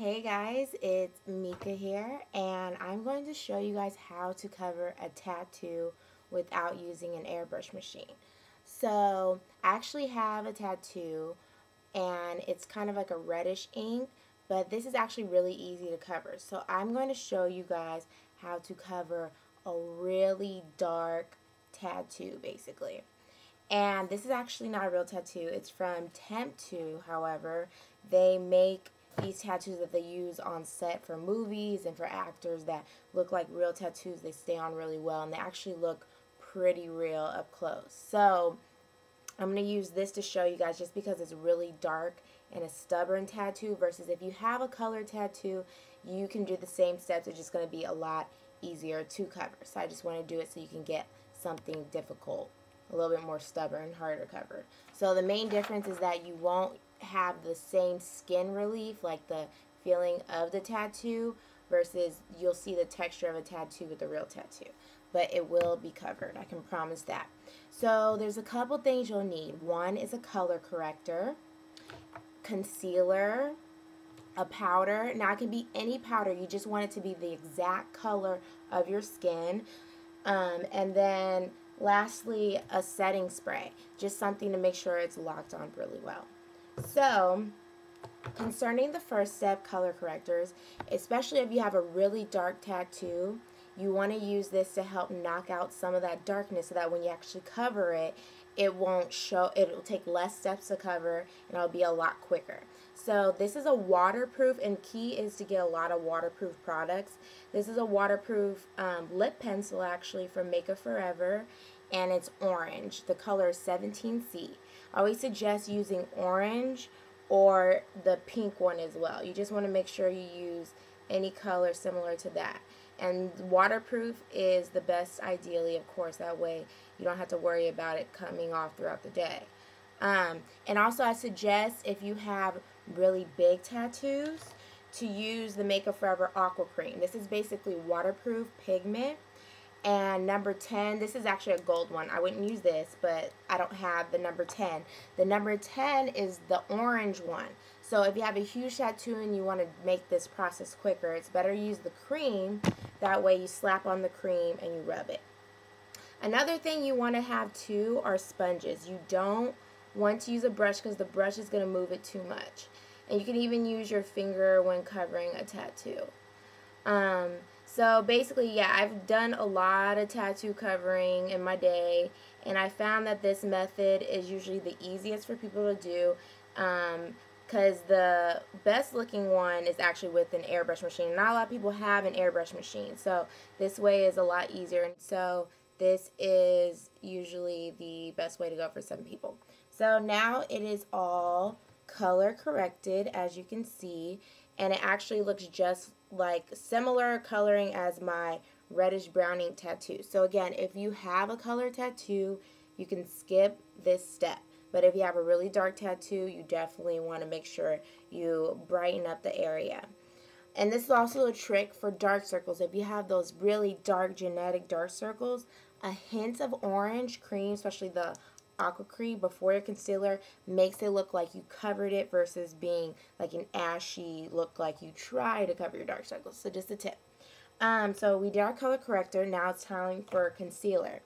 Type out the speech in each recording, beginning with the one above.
Hey guys, it's Mika here, and I'm going to show you guys how to cover a tattoo without using an airbrush machine. So, I actually have a tattoo, and it's kind of like a reddish ink, but this is actually really easy to cover. So, I'm going to show you guys how to cover a really dark tattoo, basically. And this is actually not a real tattoo. It's from Temp2, however. They make these tattoos that they use on set for movies and for actors that look like real tattoos. They stay on really well, and they actually look pretty real up close. So I'm going to use this to show you guys, just because it's really dark and a stubborn tattoo, versus if you have a color tattoo, you can do the same steps. It's just going to be a lot easier to cover. So I just want to do it so you can get something difficult, a little bit more stubborn, harder to cover. So the main difference is that you won't have the same skin relief, like the feeling of the tattoo, versus you'll see the texture of a tattoo with a real tattoo. But it will be covered, I can promise that. So there's a couple things you'll need. One is a color corrector, concealer, a powder. Now it can be any powder, you just want it to be the exact color of your skin. And then lastly, a setting spray, just something to make sure it's locked on really well. So, concerning the first step, color correctors, especially if you have a really dark tattoo, you want to use this to help knock out some of that darkness, so that when you actually cover it, it won't show, it'll take less steps to cover, and it'll be a lot quicker. So this is a waterproof, and key is to get a lot of waterproof products. This is a waterproof lip pencil, actually, from Makeup Forever, and it's orange. The color is 17C. I always suggest using orange or the pink one as well. You just want to make sure you use any color similar to that. And waterproof is the best, ideally, of course. That way you don't have to worry about it coming off throughout the day. And also, I suggest, if you have really big tattoos, to use the Makeup Forever Aqua Cream. This is basically waterproof pigment. And number 10, this is actually a gold one. I wouldn't use this, but I don't have the number 10. The number 10 is the orange one. So if you have a huge tattoo and you want to make this process quicker, it's better to use the cream. That way you slap on the cream and you rub it. Another thing you want to have too are sponges. You don't want to use a brush, because the brush is going to move it too much. And you can even use your finger when covering a tattoo. So basically, yeah, I've done a lot of tattoo covering in my day, and I found that this method is usually the easiest for people to do, because the best looking one is actually with an airbrush machine. Not a lot of people have an airbrush machine, so this way is a lot easier. So this is usually the best way to go for some people. So now it is all color corrected, as you can see, and it actually looks just like similar coloring as my reddish brown ink tattoo. So again, if you have a color tattoo, you can skip this step. But if you have a really dark tattoo, you definitely want to make sure you brighten up the area. And this is also a trick for dark circles. If you have those really dark, genetic dark circles, a hint of orange cream, especially the aqua cream, before your concealer, makes it look like you covered it, versus being like an ashy look like you try to cover your dark circles. So just a tip. So we did our color corrector. Now it's time for concealer.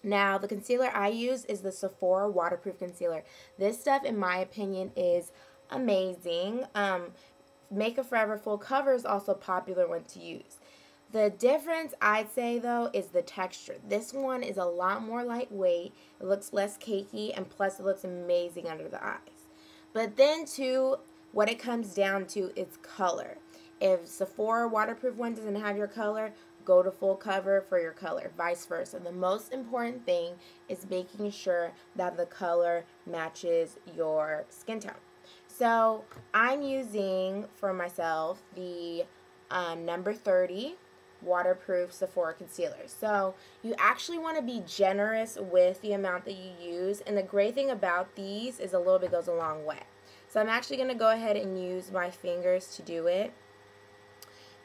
Now the concealer I use is the Sephora waterproof concealer. This stuff, in my opinion, is amazing. Makeup Forever Full Cover is also a popular one to use. The difference, I'd say, though, is the texture. This one is a lot more lightweight. It looks less cakey, and plus it looks amazing under the eyes. But then, too, what it comes down to is color. If Sephora waterproof one doesn't have your color, go to Full Cover for your color, vice versa. The most important thing is making sure that the color matches your skin tone. So I'm using, for myself, the number 30 waterproof Sephora concealer. So you actually want to be generous with the amount that you use, and the great thing about these is a little bit goes a long way. So I'm actually going to go ahead and use my fingers to do it.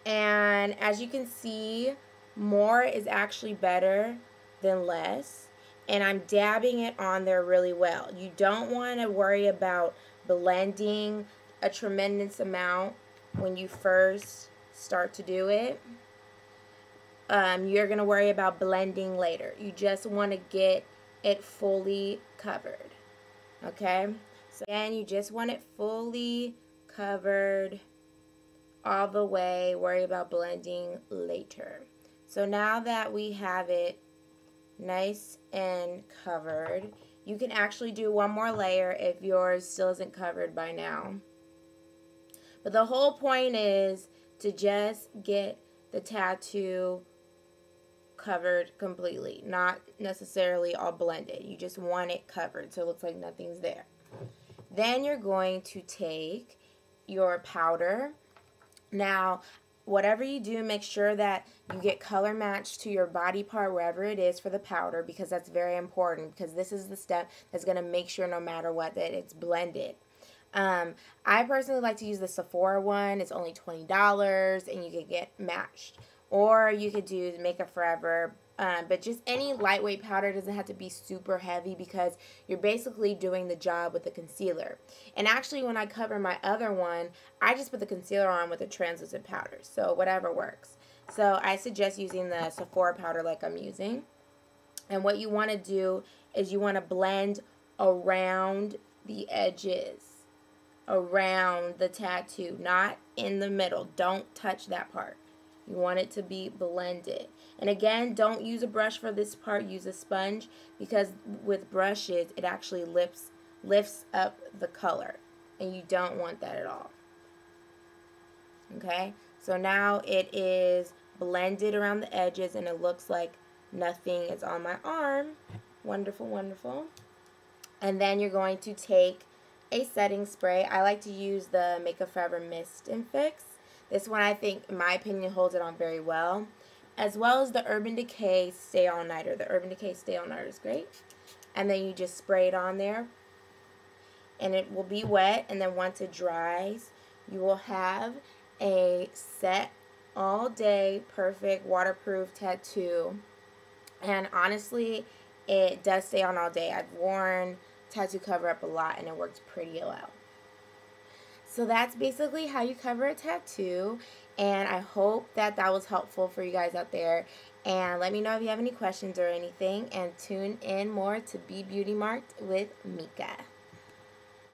And as you can see, more is actually better than less, and I'm dabbing it on there really well. You don't want to worry about blending a tremendous amount when you first start to do it. You're going to worry about blending later. You just want to get it fully covered. Okay? So again, you just want it fully covered all the way. Worry about blending later. So now that we have it nice and covered, you can actually do one more layer if yours still isn't covered by now. But the whole point is to just get the tattoo covered completely, not necessarily all blended. You just want it covered so it looks like nothing's there. Then you're going to take your powder. Now, whatever you do, make sure that you get color matched to your body part wherever it is for the powder, because that's very important, because this is the step that's going to make sure no matter what that it's blended. I personally like to use the Sephora one. It's only $20 and you can get matched. Or you could do Makeup Forever, but just any lightweight powder. Doesn't have to be super heavy because you're basically doing the job with the concealer. And actually when I cover my other one, I just put the concealer on with a translucent powder. So whatever works. So I suggest using the Sephora powder like I'm using. And what you want to do is you want to blend around the edges, around the tattoo, not in the middle. Don't touch that part. You want it to be blended. And again, don't use a brush for this part. Use a sponge, because with brushes, it actually lifts up the color. And you don't want that at all. Okay? So now it is blended around the edges and it looks like nothing is on my arm. Wonderful, wonderful. And then you're going to take a setting spray. I like to use the Makeup Forever Mist and Fix. This one, I think, in my opinion, holds it on very well. As well as the Urban Decay Stay All Nighter. The Urban Decay Stay All Nighter is great. And then you just spray it on there. And it will be wet. And then once it dries, you will have a set all day perfect waterproof tattoo. And honestly, it does stay on all day. I've worn tattoo cover up a lot and it works pretty well. So that's basically how you cover a tattoo, and I hope that that was helpful for you guys out there. And let me know if you have any questions or anything, and tune in more to Be Beauty Marked with Mika.